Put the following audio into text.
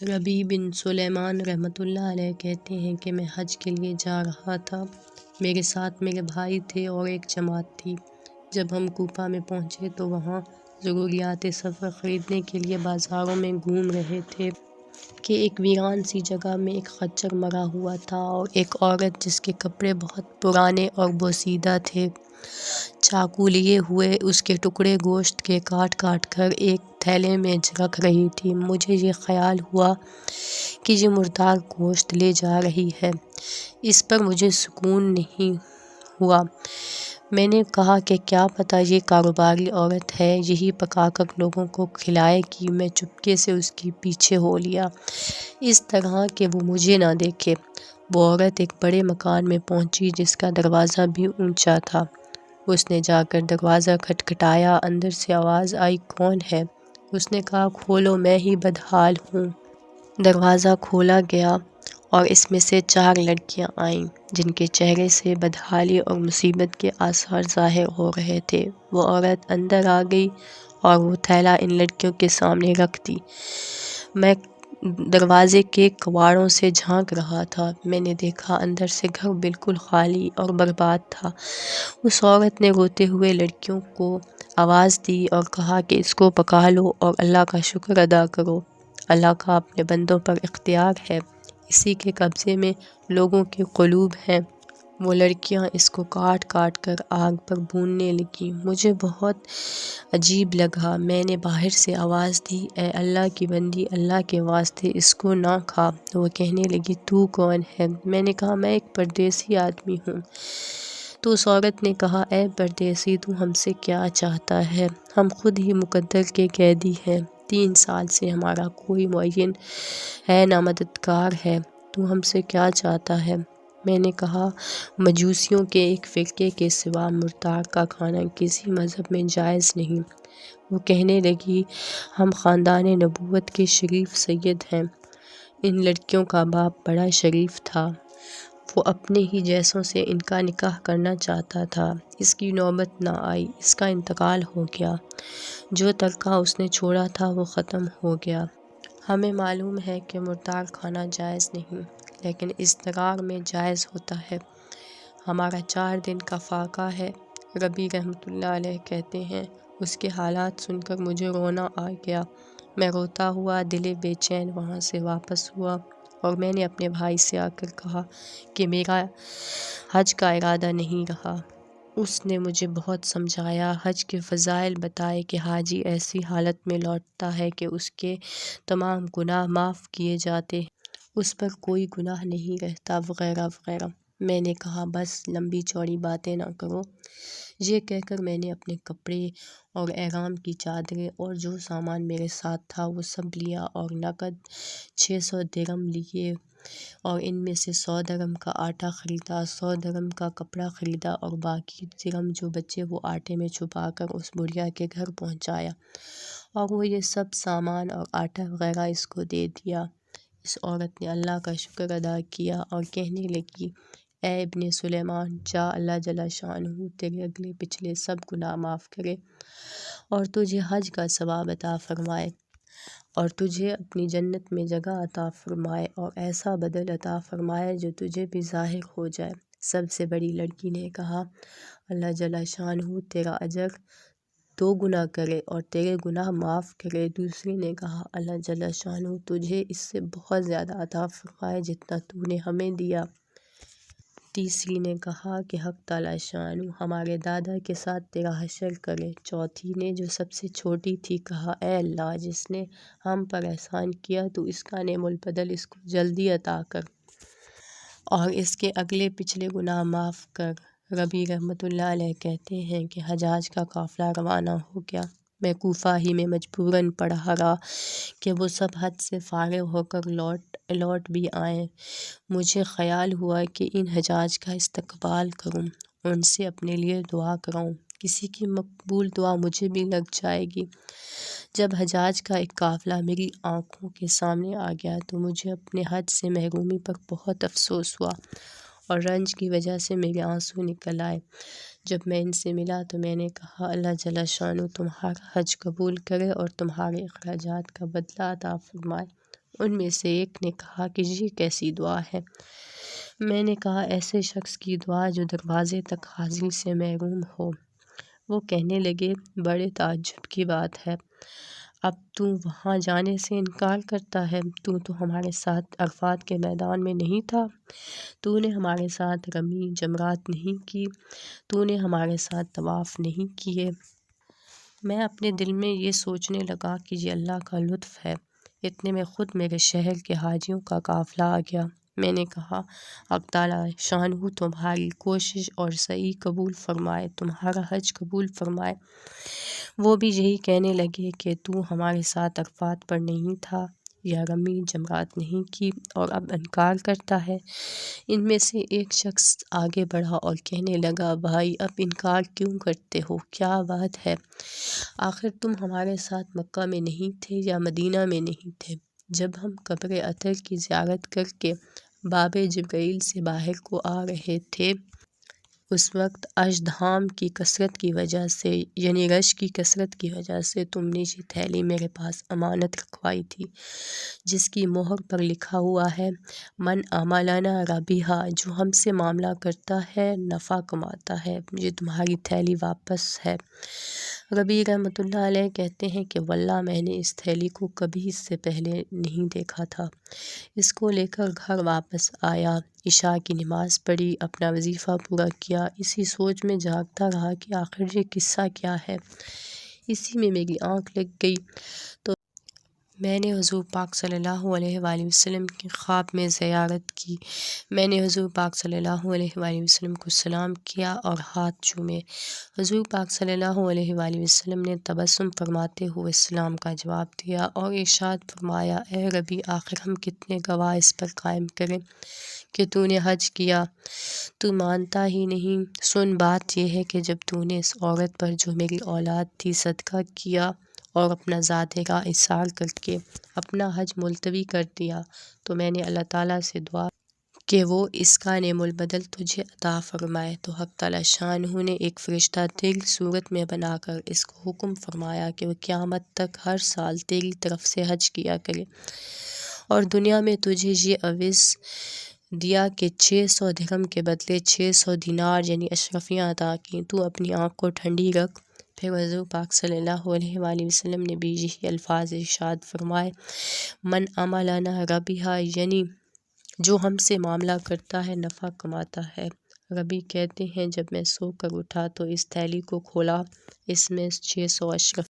ربیع بن سلیمان رحمۃ اللہ علیہ کہتے ہیں کہ میں حج کے لیے جا رہا تھا۔ میرے ساتھ میرے بھائی تھے اور ایک جماعت تھی۔ جب ہم کوفہ میں پہنچے تو وہاں ضروریات سفر خریدنے کے لیے بازاروں میں گھوم رہے تھے کہ ایک ویران سی جگہ میں ایک خچر مرا ہوا تھا اور ایک عورت جس کے کپڑے بہت پرانے اور بوسیدہ تھے، چاقو لیے ہوئے اس کے ٹکڑے گوشت کے کاٹ کاٹ کر ایک تھیلے میں رکھ رہی تھی۔ مجھے یہ خیال ہوا کہ یہ مردار گوشت لے جا رہی ہے۔ اس پر مجھے سکون نہیں ہوا۔ میں نے کہا کہ کیا پتہ یہ کاروباری عورت ہے، یہی پکا کر لوگوں کو کھلائے گی۔ میں چپکے سے اس کے پیچھے ہو لیا، اس طرح کہ وہ مجھے نہ دیکھے۔ وہ عورت ایک بڑے مکان میں پہنچی جس کا دروازہ بھی اونچا تھا۔ اس نے جا کر دروازہ کھٹکھٹایا۔ اندر سے آواز آئی، کون ہے؟ اس نے کہا، کھولو، میں ہی بدحال ہوں۔ دروازہ کھولا گیا اور اس میں سے 4 لڑکیاں آئیں جن کے چہرے سے بدحالی اور مصیبت کے آثار ظاہر ہو رہے تھے۔ وہ عورت اندر آ گئی اور وہ تھیلا ان لڑکیوں کے سامنے رکھ دی۔ میں دروازے کے کواڑوں سے جھانک رہا تھا۔ میں نے دیکھا اندر سے گھر بالکل خالی اور برباد تھا۔ اس عورت نے روتے ہوئے لڑکیوں کو آواز دی اور کہا کہ اس کو پکا لو اور اللہ کا شکر ادا کرو۔ اللہ کا اپنے بندوں پر اختیار ہے، اسی کے قبضے میں لوگوں کے قلوب ہیں۔ وہ لڑکیاں اس کو کاٹ کاٹ کر آگ پر بھوننے لگیں۔ مجھے بہت عجیب لگا۔ میں نے باہر سے آواز دی، اے اللہ کی بندی، اللہ کے واسطے اس کو نہ کھا۔ وہ کہنے لگی، تو کون ہے؟ میں نے کہا، میں ایک پردیسی آدمی ہوں۔ تو اس عورت نے کہا، اے پردیسی، تو ہم سے کیا چاہتا ہے؟ ہم خود ہی مقدر کے قیدی ہیں۔ 3 سال سے ہمارا کوئی معین ہے نہ مددگار ہے۔ تو ہم سے کیا چاہتا ہے؟ میں نے کہا، مجوسیوں کے ایک فرقے کے سوا مردار کا کھانا کسی مذہب میں جائز نہیں۔ وہ کہنے لگی، ہم خاندان نبوت کے شریف سید ہیں۔ ان لڑکیوں کا باپ بڑا شریف تھا۔ وہ اپنے ہی جیسوں سے ان کا نکاح کرنا چاہتا تھا۔ اس کی نوبت نہ آئی، اس کا انتقال ہو گیا۔ جو ترکہ اس نے چھوڑا تھا وہ ختم ہو گیا۔ ہمیں معلوم ہے کہ مردار کھانا جائز نہیں، لیکن اضطرار میں جائز ہوتا ہے۔ ہمارا 4 دن کا فاقہ ہے۔ ربیع رحمۃ اللہ علیہ کہتے ہیں، اس کے حالات سن کر مجھے رونا آ گیا۔ میں روتا ہوا دل بے چین وہاں سے واپس ہوا اور میں نے اپنے بھائی سے آ کر کہا کہ میرا حج کا ارادہ نہیں رہا۔ اس نے مجھے بہت سمجھایا، حج کے فضائل بتائے کہ حاجی ایسی حالت میں لوٹتا ہے کہ اس کے تمام گناہ معاف کیے جاتے ہیں، اس پر کوئی گناہ نہیں رہتا، وغیرہ وغیرہ۔ میں نے کہا، بس لمبی چوڑی باتیں نہ کرو۔ یہ کہہ کر میں نے اپنے کپڑے اور احرام کی چادریں اور جو سامان میرے ساتھ تھا وہ سب لیا اور نقد 600 درہم لیے اور ان میں سے 100 درہم کا آٹا خریدا، 100 درہم کا کپڑا خریدا اور باقی درہم جو بچے وہ آٹے میں چھپا کر اس بڑھیا کے گھر پہنچایا اور وہ یہ سب سامان اور آٹا وغیرہ اس کو دے دیا۔ اس عورت نے اللہ کا شکر ادا کیا اور کہنے لگی، اے ابن سلیمان، جا، اللہ جل شانہ تیرے اگلے پچھلے سب گناہ معاف کرے اور تجھے حج کا ثواب عطا فرمائے اور تجھے اپنی جنت میں جگہ عطا فرمائے اور ایسا بدل عطا فرمائے جو تجھے بھی ظاہر ہو جائے۔ سب سے بڑی لڑکی نے کہا، اللہ جل شانہ تیرا اجر 2 گنا کرے اور تیرے گناہ معاف کرے۔ دوسری نے کہا، اللہ جل شانہ تجھے اس سے بہت زیادہ عطا فرمائے جتنا تو نے ہمیں دیا۔ تیسری نے کہا کہ حق تعالی شانہ ہمارے دادا کے ساتھ تیرا حشر کرے۔ چوتھی نے، جو سب سے چھوٹی تھی، کہا، اے اللہ، جس نے ہم پر احسان کیا تو اس کا نعم البدل اس کو جلدی عطا کر اور اس کے اگلے پچھلے گناہ معاف کر۔ ربیع رحمۃ اللہ علیہ کہتے ہیں کہ حجاج کا قافلہ روانہ ہو گیا۔ میں کوفہ ہی میں مجبوراً پڑا رہا کہ وہ سب حج سے فارغ ہو کر لوٹ بھی آئیں۔ مجھے خیال ہوا کہ ان حجاج کا استقبال کروں، ان سے اپنے لیے دعا کراؤں، کسی کی مقبول دعا مجھے بھی لگ جائے گی۔ جب حجاج کا ایک قافلہ میری آنکھوں کے سامنے آ گیا تو مجھے اپنے حج سے محرومی پر بہت افسوس ہوا اور رنج کی وجہ سے میرے آنسو نکل آئے۔ جب میں ان سے ملا تو میں نے کہا، اللہ جل شانہ تمہارا حج قبول کرے اور تمہارے اخراجات کا بدلہ عطا فرمائے۔ ان میں سے ایک نے کہا کہ یہ کیسی دعا ہے؟ میں نے کہا ایسے شخص کی دعا جو دروازے تک حاضری سے محروم ہو۔ وہ کہنے لگے بڑے تعجب کی بات ہے، اب تو وہاں جانے سے انکار کرتا ہے؟ تو ہمارے ساتھ عرفات کے میدان میں نہیں تھا؟ تو نے ہمارے ساتھ رمی جمرات نہیں کی؟ تو نے ہمارے ساتھ طواف نہیں کیے؟ میں اپنے دل میں یہ سوچنے لگا کہ یہ اللہ کا لطف ہے۔ اتنے میں خود میرے شہر کے حاجیوں کا قافلہ آ گیا۔ میں نے کہا حق تعالیٰ شانہ تمہاری کوشش اور سعی قبول فرمائے، تمہارا حج قبول فرمائے۔ وہ بھی یہی کہنے لگے کہ تو ہمارے ساتھ عرفات پر نہیں تھا یا رمی جمرات نہیں کی اور اب انکار کرتا ہے۔ ان میں سے ایک شخص آگے بڑھا اور کہنے لگا بھائی اب انکار کیوں کرتے ہو؟ کیا بات ہے؟ آخر تم ہمارے ساتھ مکہ میں نہیں تھے یا مدینہ میں نہیں تھے جب ہم قبر اطہر کی زیارت کر کے باب جبرائیل سے باہر کو آ رہے تھے؟ اس وقت اشدھام کی کثرت کی وجہ سے یعنی رش کی کثرت کی وجہ سے تم نے یہ تھیلی میرے پاس امانت رکھوائی تھی جس کی مہر پر لکھا ہوا ہے من عملنا ربیحا، جو ہم سے معاملہ کرتا ہے نفع کماتا ہے۔ یہ تمہاری تھیلی واپس ہے۔ ربیع رحمۃ اللہ علیہ کہتے ہیں کہ واللہ میں نے اس تھیلی کو کبھی اس سے پہلے نہیں دیکھا تھا۔ اس کو لے کر گھر واپس آیا، عشاء کی نماز پڑھی، اپنا وظیفہ پورا کیا، اسی سوچ میں جاگتا رہا کہ آخر یہ قصہ کیا ہے۔ اسی میں میری آنکھ لگ گئی تو میں نے حضور پاک صلی اللہ علیہ وآلہ وسلم کی خواب میں زیارت کی۔ میں نے حضور پاک صلی اللہ علیہ وآلہ وسلم کو سلام کیا اور ہاتھ چومے۔ حضور پاک صلی اللہ علیہ وآلہ وسلم نے تبسم فرماتے ہوئے سلام کا جواب دیا اور ارشاد فرمایا اے ربی آخر ہم کتنے گواہ اس پر قائم کریں کہ تو نے حج کیا؟ تو مانتا ہی نہیں۔ سن بات یہ ہے کہ جب تو نے اس عورت پر جو میری اولاد تھی صدقہ کیا اور اپنا ذات کا اظہار کر کے اپنا حج ملتوی کر دیا تو میں نے اللہ تعالیٰ سے دعا کہ وہ اس کا نعم البدل تجھے عطا فرمائے، تو حق تعالیٰ شانہ نے ایک فرشتہ تیری صورت میں بنا کر اس کو حکم فرمایا کہ وہ قیامت تک ہر سال تیری طرف سے حج کیا کرے، اور دنیا میں تجھے یہ عوض دیا کہ 600 درہم کے بدلے 600 دینار یعنی اشرفیاں عطا کی۔ تو اپنی آنکھ کو ٹھنڈی رکھ۔ پھر حضور پاک صلی اللہ علیہ وآلہ وسلم نے بھی یہی الفاظ ارشاد فرمائے من عملنا ربیحا، یعنی جو ہم سے معاملہ کرتا ہے نفع کماتا ہے۔ ربیع کہتے ہیں جب میں سو کر اٹھا تو اس تھیلی کو کھولا، اس میں 600 اشرف